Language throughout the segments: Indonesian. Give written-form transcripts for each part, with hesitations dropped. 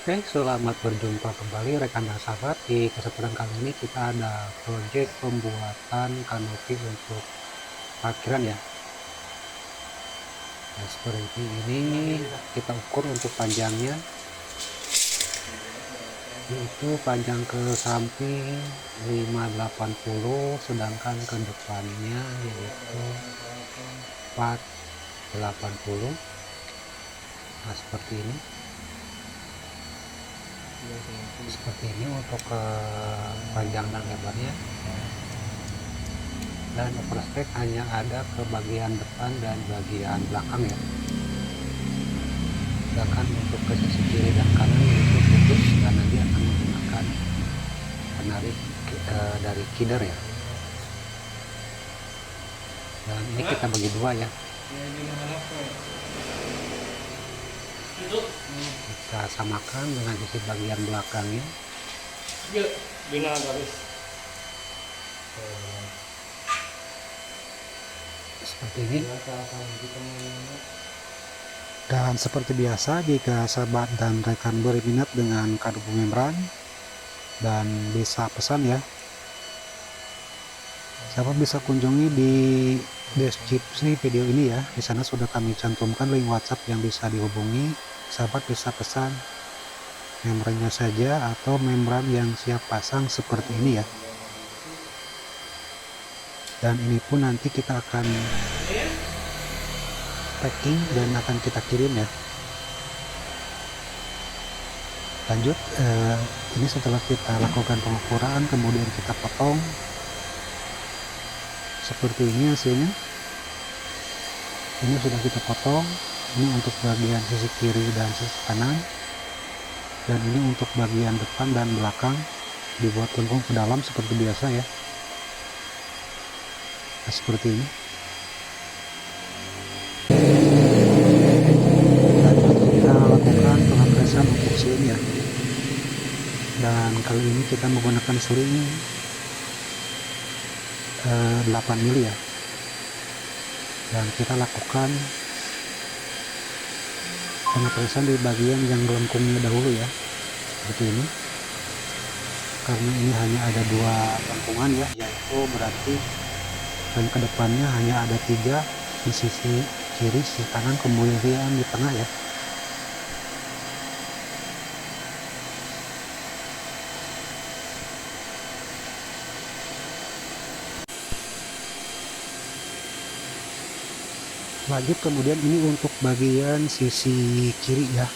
Oke, selamat berjumpa kembali rekan dan sahabat. Di kesempatan kali ini kita ada proyek pembuatan kanopi untuk parkiran ya. Nah, seperti ini kita ukur untuk panjangnya, yaitu panjang ke samping 580, sedangkan ke depannya yaitu 480. Nah, seperti ini untuk panjang dan lebarnya. Dan overspec hanya ada ke bagian depan dan bagian belakang ya, sedangkan untuk ke sisi kiri dan kanan itu putus karena dia akan menggunakan penarik dari kidder ya. Dan ini kita bagi dua ya, kita samakan dengan sisi bagian belakangnya seperti ini. Dan seperti biasa, jika sahabat dan rekan berminat dengan kardus membran dan bisa pesan ya, sahabat bisa kunjungi di deskripsi video ini ya. Di sana sudah kami cantumkan link WhatsApp yang bisa dihubungi. Sahabat bisa pesan membrannya saja atau membran yang siap pasang seperti ini ya. Dan ini pun nanti kita akan packing dan akan kita kirim ya. Lanjut, ini setelah kita lakukan pengukuran kemudian kita potong seperti ini hasilnya. Ini sudah kita potong. Ini untuk bagian sisi kiri dan sisi kanan, dan ini untuk bagian depan dan belakang dibuat lengkung ke dalam seperti biasa ya. Nah, seperti ini. Kita lakukan pengepresan untuk seling ya, dan kali ini kita menggunakan seling 8 mili ya, dan kita lakukan pengepresan di bagian yang lengkungnya dahulu ya, seperti ini. Karena ini hanya ada dua lengkungan ya, yaitu berarti dan ke depannya hanya ada 3 di sisi kiri, sisi kanan, kemudian di tengah ya. Lanjut, kemudian ini untuk bagian sisi kiri ya.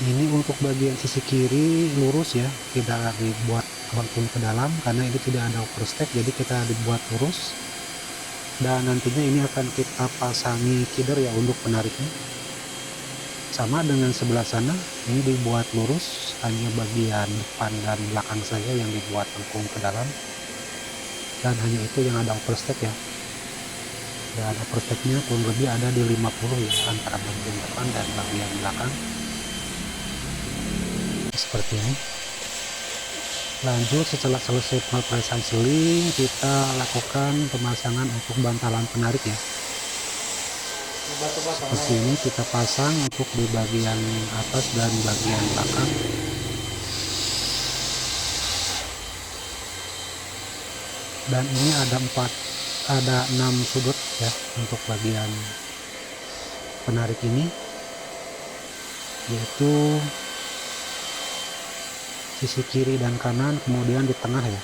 Ini untuk bagian sisi kiri lurus ya, tidak dibuat lengkung ke dalam karena ini tidak ada overstack, jadi kita dibuat lurus. Dan nantinya ini akan kita pasangi kidder ya untuk penariknya. Sama dengan sebelah sana, ini dibuat lurus, hanya bagian depan dan belakang saja yang dibuat lengkung ke dalam. Dan hanya itu yang ada overstack ya. Dan overstacknya kurang lebih ada di 50 ya, antara bagian depan dan bagian belakang seperti ini. Lanjut, setelah selesai pengepresan seling, kita lakukan pemasangan untuk bantalan penarik ya. Seperti ini kita pasang untuk di bagian atas dan bagian belakang. Dan ini ada 6 sudut ya untuk bagian penarik ini, yaitu sisi kiri dan kanan, kemudian di tengah ya.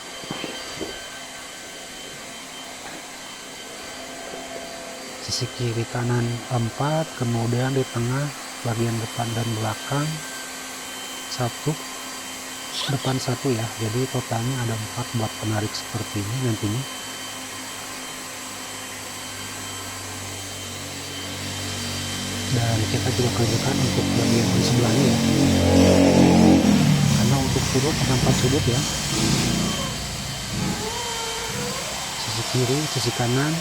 Sisi kiri kanan 4, kemudian di tengah bagian depan dan belakang 1, depan 1 ya. Jadi totalnya ada 4 buat penarik seperti ini nantinya. Dan kita juga kerjakan untuk bagian di sebelahnya ya, karena untuk sudut ada 4 sudut ya, sisi kiri, sisi kanan.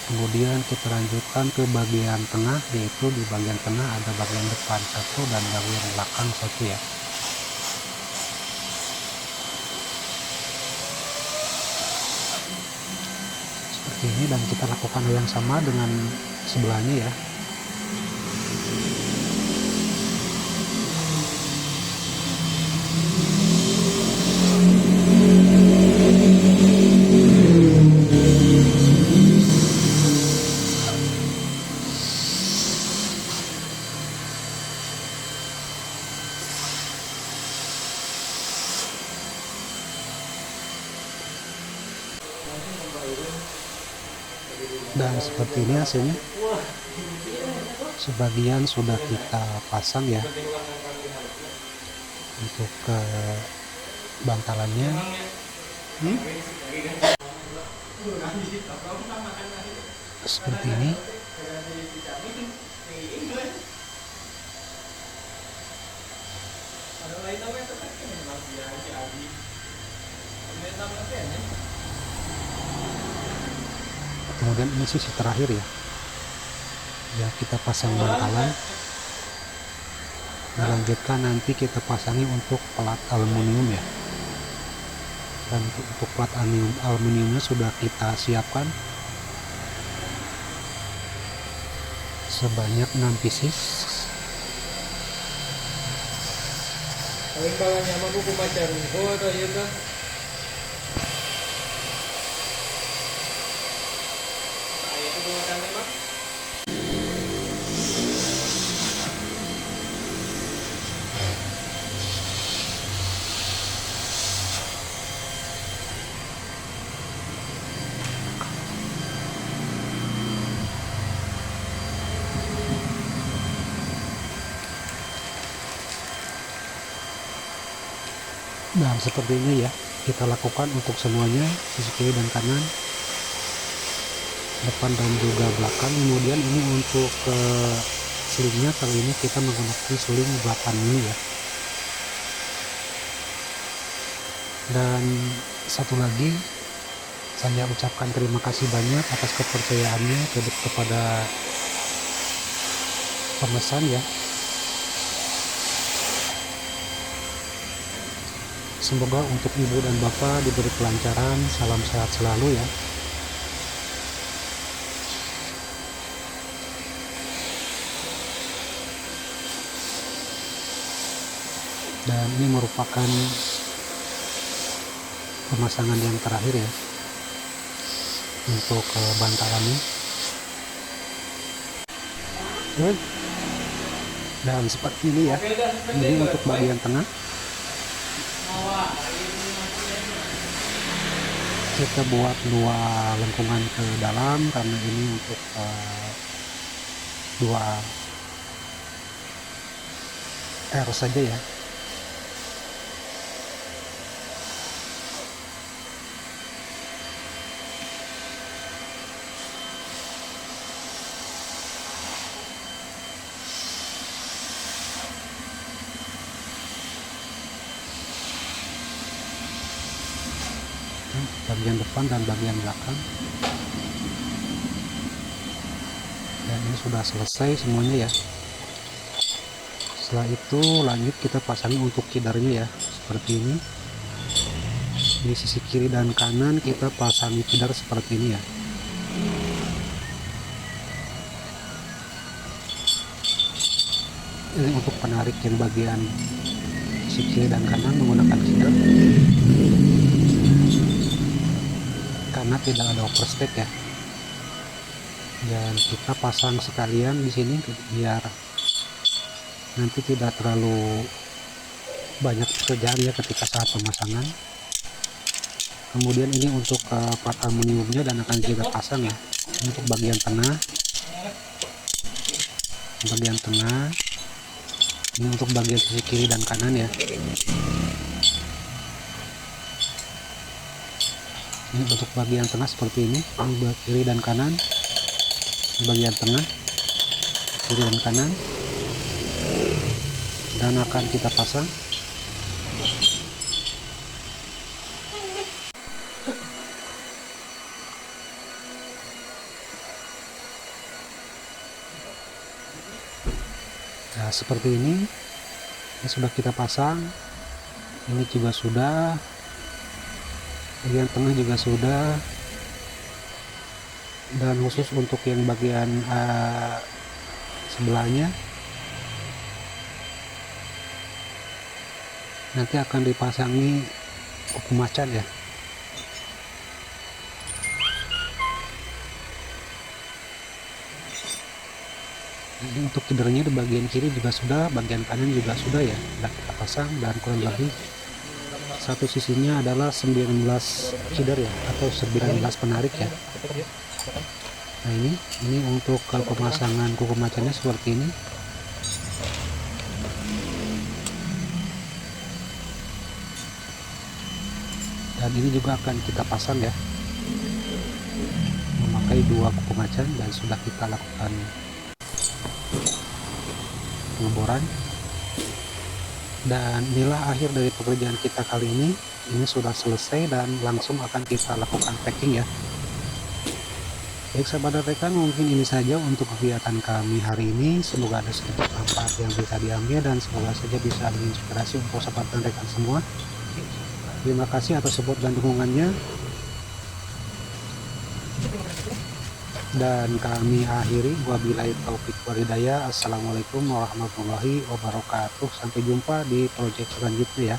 Kemudian kita lanjutkan ke bagian tengah, yaitu di bagian tengah ada bagian depan 1 dan bagian belakang 1 ya. Seperti ini, dan kita lakukan hal yang sama dengan sebelahnya ya. Dan seperti ini hasilnya. Sebagian sudah kita pasang ya untuk ke bantalannya. Seperti ini. Kemudian ini sisi terakhir ya kita pasang bantalan. Dilanjutkan nanti kita pasangi untuk plat aluminium ya, dan untuk plat aluminiumnya sudah kita siapkan sebanyak 6 pieces. Dan seperti ini ya kita lakukan untuk semuanya, sisi kiri dan kanan, depan dan juga belakang. Kemudian ini untuk selingnya kali ini kita menggunakan seling 8 mili ya. Dan satu lagi, saya ucapkan terima kasih banyak atas kepercayaannya kepada pemesan ya. Semoga untuk ibu dan bapak diberi kelancaran, salam sehat selalu ya. Dan ini merupakan pemasangan yang terakhir ya untuk bantalannya. Dan seperti ini ya, ini untuk bagian tengah. Kita buat 2 lengkungan ke dalam karena ini untuk 2 R saja ya. Bagian depan dan bagian belakang. Dan ini sudah selesai semuanya ya. Setelah itu lanjut kita pasangi untuk kidarnya ya, seperti ini. Di sisi kiri dan kanan kita pasangi kidar seperti ini ya. Ini untuk penarik yang bagian sisi kiri dan kanan menggunakan kidar, karena tidak ada overstack ya. Dan kita pasang sekalian di sini biar nanti tidak terlalu banyak pekerjaan ya ketika saat pemasangan. Kemudian ini untuk plat aluminiumnya dan akan kita pasang ya. Ini untuk bagian tengah, ini untuk bagian sisi kiri dan kanan ya. Ini bentuk bagian tengah seperti ini kiri dan kanan, bagian tengah kiri dan kanan, dan akan kita pasang. Nah seperti ini sudah kita pasang. Ini juga sudah, bagian tengah juga sudah, dan khusus untuk yang bagian sebelahnya nanti akan dipasangi kuku macan ya. Jadi untuk kidernya di bagian kiri juga sudah, bagian kanan juga sudah ya, sudah kita pasang. Dan kurang lebih satu sisinya adalah 19 feeder ya, atau 19 penarik ya. Nah ini untuk pemasangan kuku macannya seperti ini. Dan ini juga akan kita pasang ya, memakai 2 kuku macan, dan sudah kita lakukan pengeboran. Dan inilah akhir dari pekerjaan kita kali ini. Ini sudah selesai dan langsung akan kita lakukan packing ya. Baik sahabat dan rekan, mungkin ini saja untuk kegiatan kami hari ini. Semoga ada sedikit manfaat yang bisa diambil, dan semoga saja bisa menginspirasi untuk sahabat dan rekan semua. Terima kasih atas support dan dukungannya. Dan kami akhiri, wabillahi taufik wal hidayah. Assalamualaikum warahmatullahi wabarakatuh. Sampai jumpa di project selanjutnya ya.